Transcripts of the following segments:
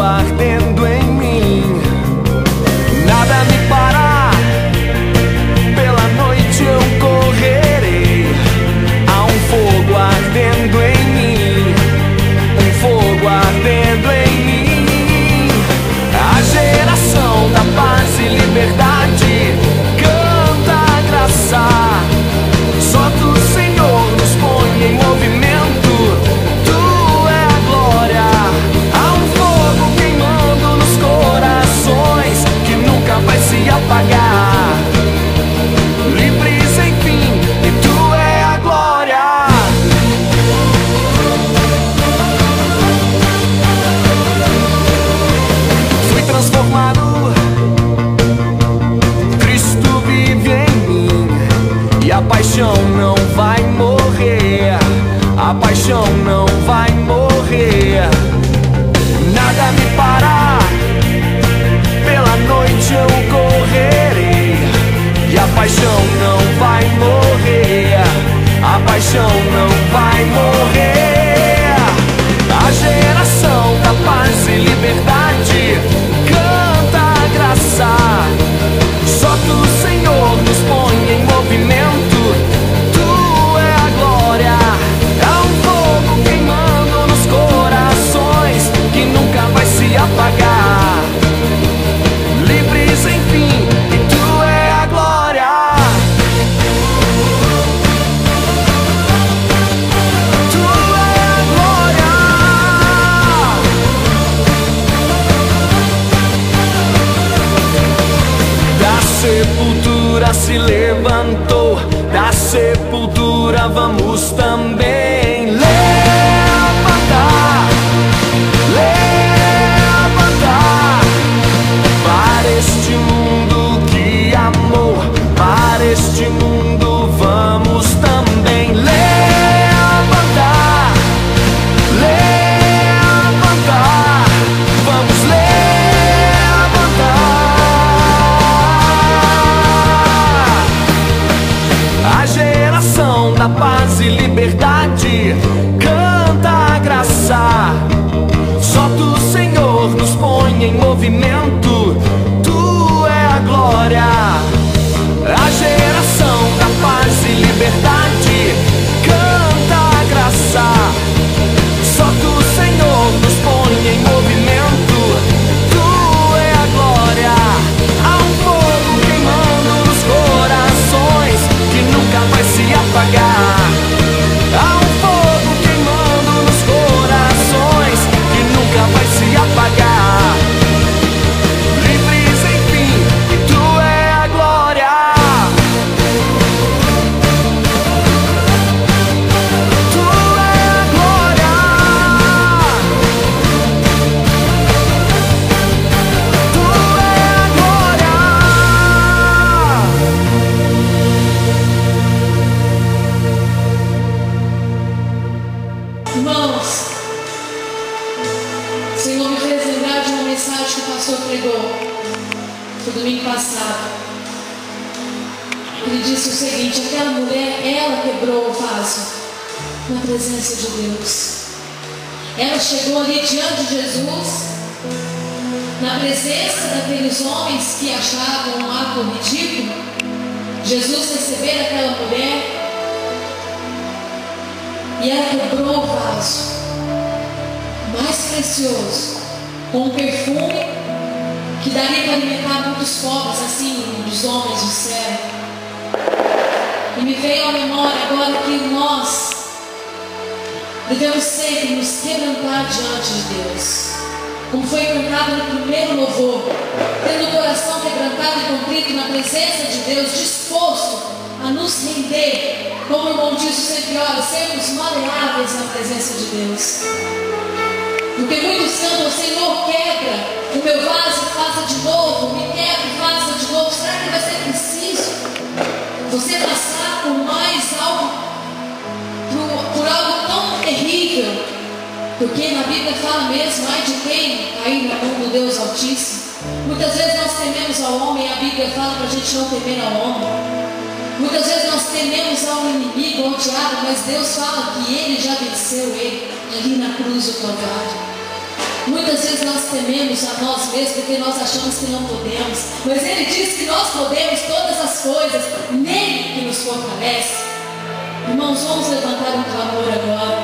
ardendo em mim. Nada me para, pela noite eu correrei. Há um fogo ardendo em mim, um fogo ardendo em mim. A geração da paz e liberdade canta a graça. Só tu, Senhor, nos põe em movimento. Tu é a glória. Há um fogo queimando nos corações que nunca vai se apagar. Livres, enfim, e tu é a glória. Fui transformado, Cristo vive em mim. E a paixão não vai morrer, a paixão não vai morrer. Nada me para, pela noite eu correrei. E a paixão não vai morrer, a paixão não vai morrer. A geração da paz e liberdade canta a graça. Só tu, Senhor, nos põe em movimento. Tu é a glória. Há um fogo queimando nos corações que nunca vai se apagar. Livres, enfim, e tu é a glória. Tu é a glória. Da sepultura se levantou, da sepultura vamos também levantar, levantar para este mundo que amou, para este mundo vamos também levantar, levantar, vamos levantar. A geração da paz e liberdade canta a graça. Só tu, Senhor, nos põe em movimento. Tu é a glória. A geração da paz e liberdade canta a graça. Só tu, Senhor, nos põe em movimento. Tu é a glória. Há um fogo queimando nos corações que nunca vai se apagar. Há um fogo queimando nos corações que nunca vai se apagar. Livres, enfim, e tu é a glória. Tu é a glória. Tu é a glória. Irmãos, o Senhor me fez lembrar de uma mensagem que o pastor pregou no domingo passado. Ele disse o seguinte: aquela mulher, ela quebrou o vaso na presença de Deus. Ela chegou ali diante de Jesus, na presença daqueles homens que achavam um ato ridículo. Jesus recebeu aquela mulher e ela quebrou o vaso mais precioso, com um perfume que daria para alimentar muitos pobres, assim, dos homens do céu. E me veio à memória agora que nós devemos sempre nos quebrantar diante de Deus, como foi cantado no primeiro louvor, tendo o coração quebrantado e contrito na presença de Deus, disposto a nos render, como o irmão disse sempre, olha, sermos maleáveis na presença de Deus. Porque muitos cantam, Senhor, quebra o meu vaso, faça de novo, me quebra e faça de novo. Será que vai ser preciso você passar por mais algo, por algo tão terrível? Porque na Bíblia fala mesmo, ai de quem cair na mão do Deus Altíssimo. Muitas vezes nós tememos ao homem, e a Bíblia fala para a gente não temer ao homem. Muitas vezes nós tememos ao inimigo, ao diabo, mas Deus fala que Ele já venceu ele ali na cruz do Calvário. Muitas vezes nós tememos a nós mesmos porque nós achamos que não podemos. Mas Ele diz que nós podemos todas as coisas nele que nos fortalece. Irmãos, vamos levantar um clamor agora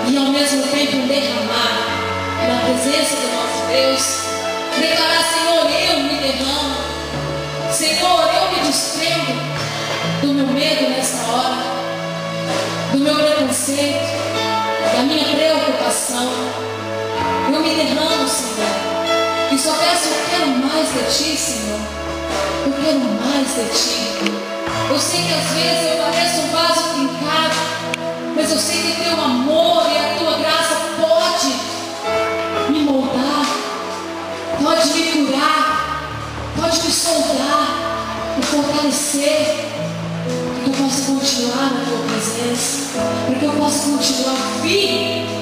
e ao mesmo tempo um derramar na presença do nosso Deus. Declarar: Senhor, eu me derramo. Senhor, eu me desprendo do meu medo nesta hora, do meu preconceito, da minha preocupação. Eu me derramo, Senhor, e só peço: eu quero mais de Ti, Senhor. Eu quero mais de Ti. Eu sei que às vezes eu pareço um vaso trincado, mas eu sei que Teu amor e a Tua graça pode me moldar, pode me curar, pode me soldar, me fortalecer, para que eu possa continuar na Tua presença, para que eu possa continuar firme